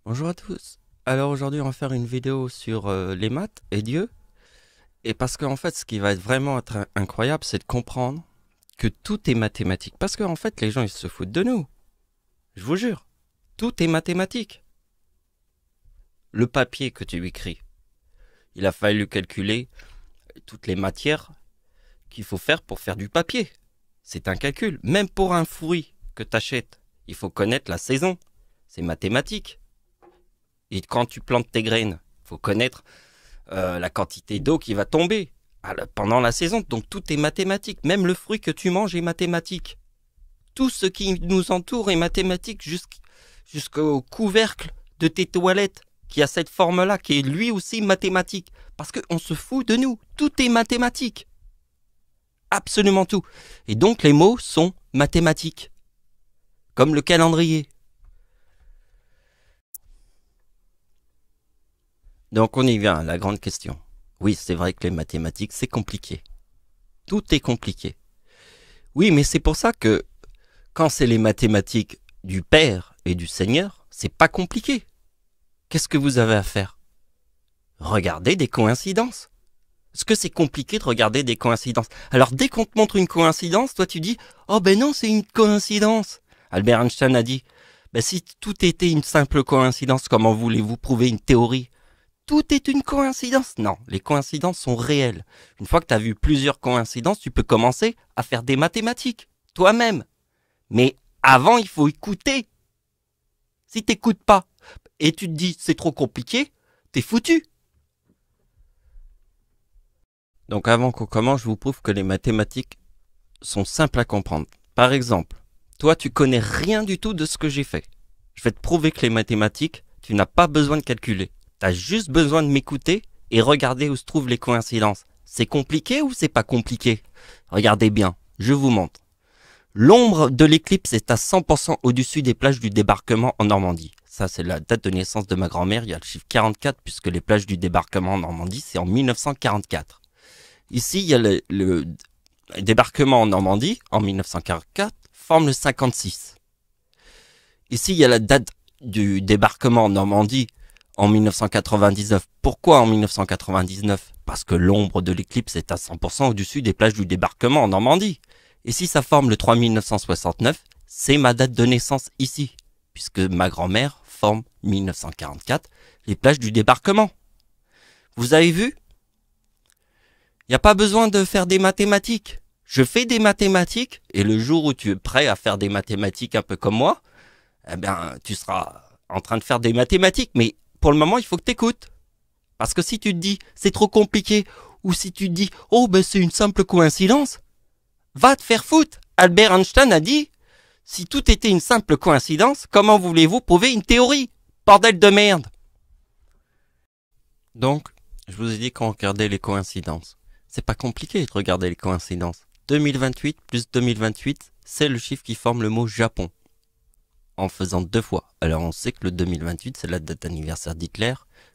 Bonjour à tous. Alors aujourd'hui on va faire une vidéo sur les maths et Dieu. Et parce qu'en fait ce qui va être vraiment être incroyable c'est de comprendre que tout est mathématique. Parce qu'en fait les gens ils se foutent de nous. Je vous jure. Tout est mathématique. Le papier que tu écris. Il a fallu calculer toutes les matières qu'il faut faire pour faire du papier. C'est un calcul. Même pour un fruit que tu achètes, il faut connaître la saison. C'est mathématique. Et quand tu plantes tes graines, il faut connaître la quantité d'eau qui va tomber pendant la saison. Donc tout est mathématique. Même le fruit que tu manges est mathématique. Tout ce qui nous entoure est mathématique jusqu'au couvercle de tes toilettes qui a cette forme-là, qui est lui aussi mathématique. Parce qu'on se fout de nous. Tout est mathématique. Absolument tout. Et donc les mots sont mathématiques. Comme le calendrier. Donc on y vient à la grande question. Oui, c'est vrai que les mathématiques, c'est compliqué. Tout est compliqué. Oui, mais c'est pour ça que quand c'est les mathématiques du Père et du Seigneur, c'est pas compliqué. Qu'est-ce que vous avez à faire? Regardez des coïncidences. Est-ce que c'est compliqué de regarder des coïncidences? Alors dès qu'on te montre une coïncidence, toi tu dis « Oh ben non, c'est une coïncidence !» Albert Einstein a dit « Ben si tout était une simple coïncidence, comment voulez-vous prouver une théorie ?» Tout est une coïncidence. Non, les coïncidences sont réelles. Une fois que tu as vu plusieurs coïncidences, tu peux commencer à faire des mathématiques, toi-même. Mais avant, il faut écouter. Si t'écoutes pas et tu te dis c'est trop compliqué, t'es foutu. Donc avant qu'on commence, je vous prouve que les mathématiques sont simples à comprendre. Par exemple, toi tu connais rien du tout de ce que j'ai fait. Je vais te prouver que les mathématiques, tu n'as pas besoin de calculer. T'as juste besoin de m'écouter et regarder où se trouvent les coïncidences. C'est compliqué ou c'est pas compliqué? Regardez bien, je vous montre. L'ombre de l'éclipse est à 100% au-dessus des plages du débarquement en Normandie. Ça, c'est la date de naissance de ma grand-mère. Il y a le chiffre 44 puisque les plages du débarquement en Normandie, c'est en 1944. Ici, il y a le débarquement en Normandie, en 1944, forme le 56. Ici, il y a la date du débarquement en Normandie en 1999. Pourquoi en 1999? Parce que l'ombre de l'éclipse est à 100% au-dessus des plages du débarquement en Normandie. Et si ça forme le 3969, c'est ma date de naissance ici, puisque ma grand-mère forme 1944, les plages du débarquement. Vous avez vu? Il n'y a pas besoin de faire des mathématiques. Je fais des mathématiques, et le jour où tu es prêt à faire des mathématiques un peu comme moi, eh bien, tu seras en train de faire des mathématiques, mais pour le moment, il faut que tu écoutes. Parce que si tu te dis, c'est trop compliqué, ou si tu te dis, oh ben c'est une simple coïncidence, va te faire foutre. Albert Einstein a dit, si tout était une simple coïncidence, comment voulez-vous prouver une théorie? Bordel de merde. Donc, je vous ai dit qu'on regardait les coïncidences. C'est pas compliqué de regarder les coïncidences. 2028 plus 2028, c'est le chiffre qui forme le mot Japon. En faisant deux fois. Alors on sait que le 2028, c'est la date d'anniversaire d'Hitler,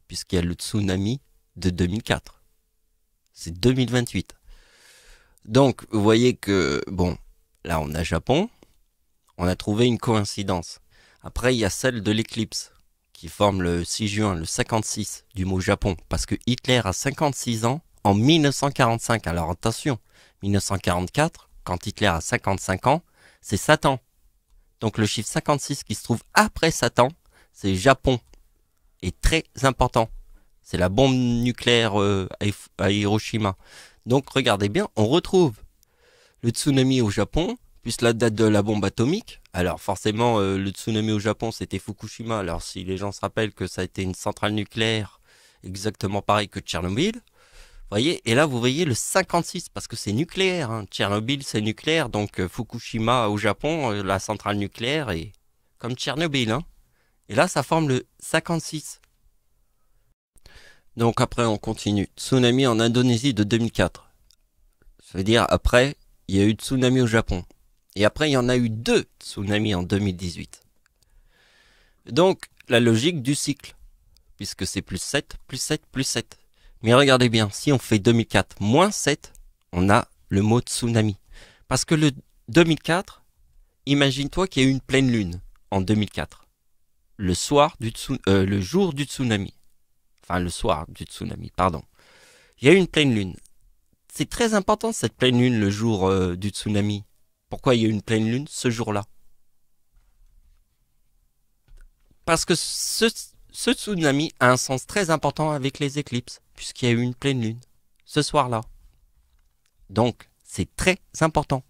puisqu'il y a le tsunami de 2004. C'est 2028. Donc, vous voyez que, bon, là on a Japon, on a trouvé une coïncidence. Après, il y a celle de l'éclipse, qui forme le 6 juin, le 56 du mot Japon, parce que Hitler a 56 ans en 1945. Alors attention, 1944, quand Hitler a 55 ans, c'est Satan. Donc le chiffre 56 qui se trouve après Satan, c'est Japon. Et très important. C'est la bombe nucléaire à Hiroshima. Donc regardez bien, on retrouve le tsunami au Japon, plus la date de la bombe atomique. Alors forcément, le tsunami au Japon, c'était Fukushima. Alors si les gens se rappellent que ça a été une centrale nucléaire exactement pareil que Tchernobyl, voyez, et là vous voyez le 56 parce que c'est nucléaire. Hein. Tchernobyl c'est nucléaire, donc Fukushima au Japon, la centrale nucléaire est comme Tchernobyl. Hein. Et là ça forme le 56. Donc après on continue. Tsunami en Indonésie de 2004. Ça veut dire après il y a eu tsunami au Japon. Et après il y en a eu deux tsunamis en 2018. Donc la logique du cycle. Puisque c'est plus 7, plus 7, plus 7. Mais regardez bien, si on fait 2004 moins 7, on a le mot tsunami. Parce que le 2004, imagine-toi qu'il y a eu une pleine lune en 2004. le jour du tsunami. Enfin, le soir du tsunami, pardon. Il y a eu une pleine lune. C'est très important cette pleine lune le jour du tsunami. Pourquoi il y a eu une pleine lune ce jour-là? Parce que ce tsunami a un sens très important avec les éclipses, puisqu'il y a eu une pleine lune ce soir-là. Donc, c'est très important.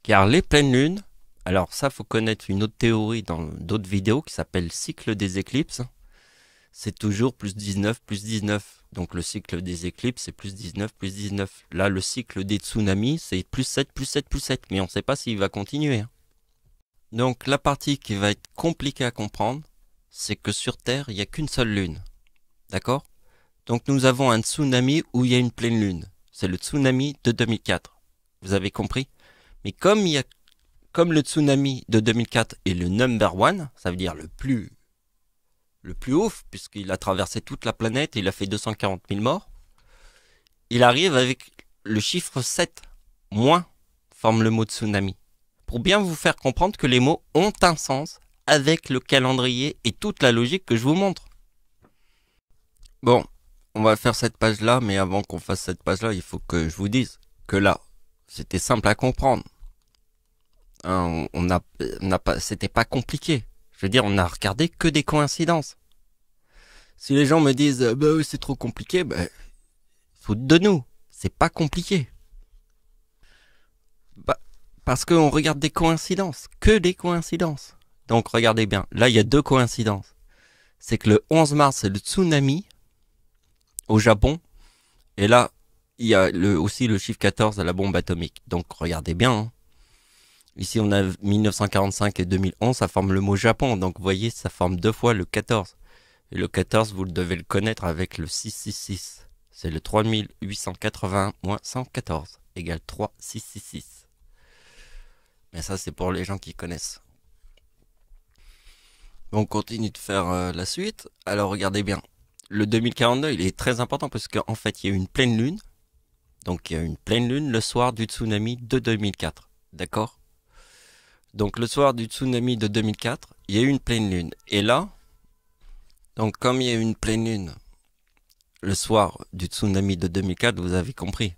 Car les pleines lunes, alors ça, faut connaître une autre théorie dans d'autres vidéos qui s'appelle cycle des éclipses. C'est toujours plus 19, plus 19. Donc le cycle des éclipses, c'est plus 19, plus 19. Là, le cycle des tsunamis, c'est plus 7, plus 7, plus 7. Mais on ne sait pas s'il va continuer. Donc la partie qui va être compliquée à comprendre, c'est que sur Terre, il n'y a qu'une seule lune. D'accord? Donc nous avons un tsunami où il y a une pleine lune. C'est le tsunami de 2004. Vous avez compris? Mais comme le tsunami de 2004 est le number one, ça veut dire le plus ouf, puisqu'il a traversé toute la planète et il a fait 240 000 morts, il arrive avec le chiffre 7, moins, forme le mot tsunami. Pour bien vous faire comprendre que les mots ont un sens avec le calendrier et toute la logique que je vous montre. Bon, on va faire cette page-là, mais avant qu'on fasse cette page-là, il faut que je vous dise que là, c'était simple à comprendre. Hein, c'était pas compliqué. Je veux dire, on n'a regardé que des coïncidences. Si les gens me disent bah oui, c'est trop compliqué, bah fout de nous, c'est pas compliqué. Bah, parce qu'on regarde des coïncidences, que des coïncidences. Donc regardez bien, là il y a deux coïncidences. C'est que le 11 mars c'est le tsunami au Japon, et là il y a aussi le chiffre 14 à la bombe atomique. Donc regardez bien. Hein. Ici on a 1945 et 2011, ça forme le mot Japon, donc vous voyez ça forme deux fois le 14. Et le 14 vous devez le connaître avec le 666. C'est le 3881 moins 114 égale 3666. Mais ça c'est pour les gens qui connaissent. On continue de faire la suite. Alors regardez bien. Le 2042 il est très important parce qu'en fait il y a eu une pleine lune. Donc il y a eu une pleine lune le soir du tsunami de 2004. D'accord? Donc le soir du tsunami de 2004, il y a eu une pleine lune. Et là, donc comme il y a eu une pleine lune le soir du tsunami de 2004, vous avez compris.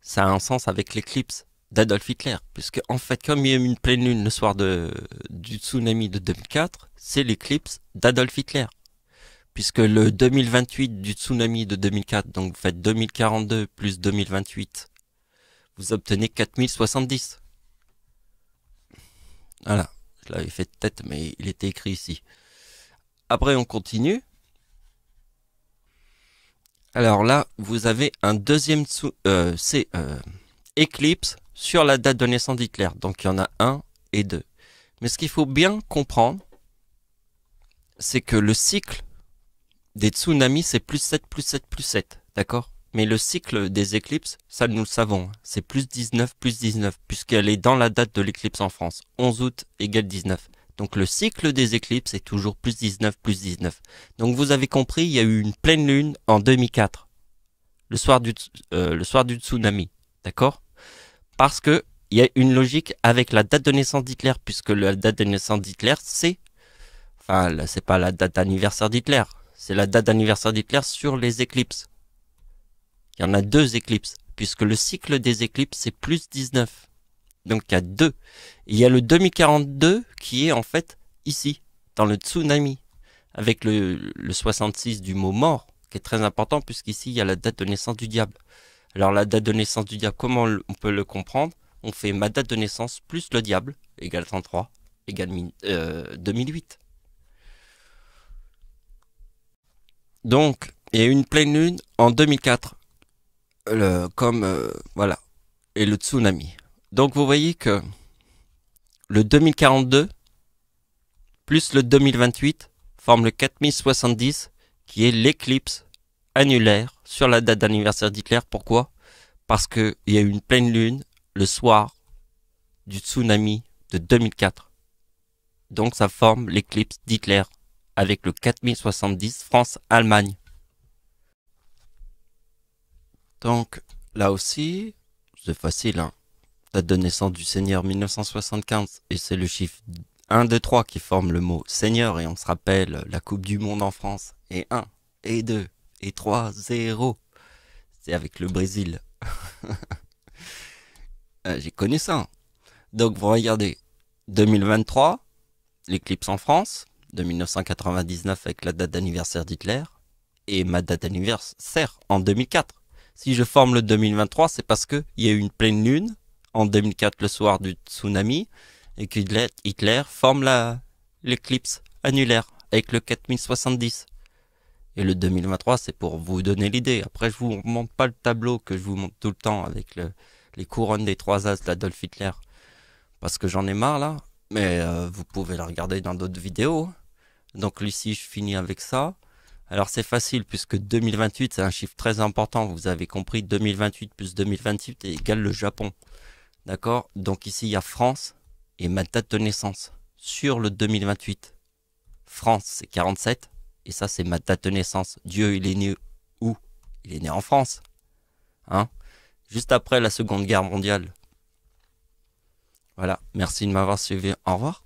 Ça a un sens avec l'éclipse d'Adolf Hitler. Puisque en fait, comme il y a eu une pleine lune le soir du tsunami de 2004, c'est l'éclipse d'Adolf Hitler. Puisque le 2028 du tsunami de 2004, donc vous faites 2042 plus 2028, vous obtenez 4070. Voilà, je l'avais fait de tête, mais il était écrit ici. Après, on continue. Alors là, vous avez un deuxième éclipse sur la date de naissance d'Hitler. Donc il y en a 1 et 2. Mais ce qu'il faut bien comprendre, c'est que le cycle des tsunamis, c'est plus 7, plus 7, plus 7. D'accord? Mais le cycle des éclipses, ça nous le savons, c'est plus 19, puisqu'elle est dans la date de l'éclipse en France. 11 août égale 19. Donc le cycle des éclipses est toujours plus 19, plus 19. Donc vous avez compris, il y a eu une pleine lune en 2004. Le soir du tsunami. D'accord? Parce que il y a une logique avec la date de naissance d'Hitler, puisque la date de naissance d'Hitler, c'est pas la date d'anniversaire d'Hitler. C'est la date d'anniversaire d'Hitler sur les éclipses. Il y en a 2 éclipses, puisque le cycle des éclipses, c'est plus 19. Donc il y a 2. Il y a le 2042 qui est en fait ici, dans le tsunami, avec le 66 du mot mort, qui est très important, puisqu'ici il y a la date de naissance du diable. Alors la date de naissance du diable, comment on peut le comprendre? On fait ma date de naissance plus le diable, égale 33, égale 2008. Donc, il y a eu une pleine lune en 2004. Voilà. Et le tsunami. Donc vous voyez que le 2042 plus le 2028 forme le 4070 qui est l'éclipse annulaire sur la date d'anniversaire d'Hitler. Pourquoi? Parce qu'il y a eu une pleine lune le soir du tsunami de 2004. Donc ça forme l'éclipse d'Hitler avec le 4070 France-Allemagne. Donc là aussi, c'est facile, hein. Date de naissance du Seigneur 1975 et c'est le chiffre 1, 2, 3 qui forment le mot Seigneur et on se rappelle la Coupe du Monde en France. Et 1, et 2, et 3, 0. C'est avec le Brésil. J'ai connu ça. Donc vous regardez 2023, l'éclipse en France, de 1999 avec la date d'anniversaire d'Hitler, et ma date d'anniversaire en 2004. Si je forme le 2023, c'est parce qu'il y a eu une pleine lune en 2004 le soir du tsunami, et que Hitler forme l'éclipse annulaire avec le 4070. Et le 2023, c'est pour vous donner l'idée. Après, je vous montre pas le tableau que je vous montre tout le temps avec les couronnes des 3 as d'Adolf Hitler, parce que j'en ai marre là. Mais vous pouvez la regarder dans d'autres vidéos. Donc ici, je finis avec ça. Alors c'est facile puisque 2028, c'est un chiffre très important. Vous avez compris, 2028 plus 2028 est égal le Japon. D'accord? Donc ici, il y a France et ma date de naissance sur le 2028. France, c'est 47. Et ça, c'est ma date de naissance. Dieu, il est né où? Il est né en France. Hein? Juste après la Seconde Guerre mondiale. Voilà. Merci de m'avoir suivi. Au revoir.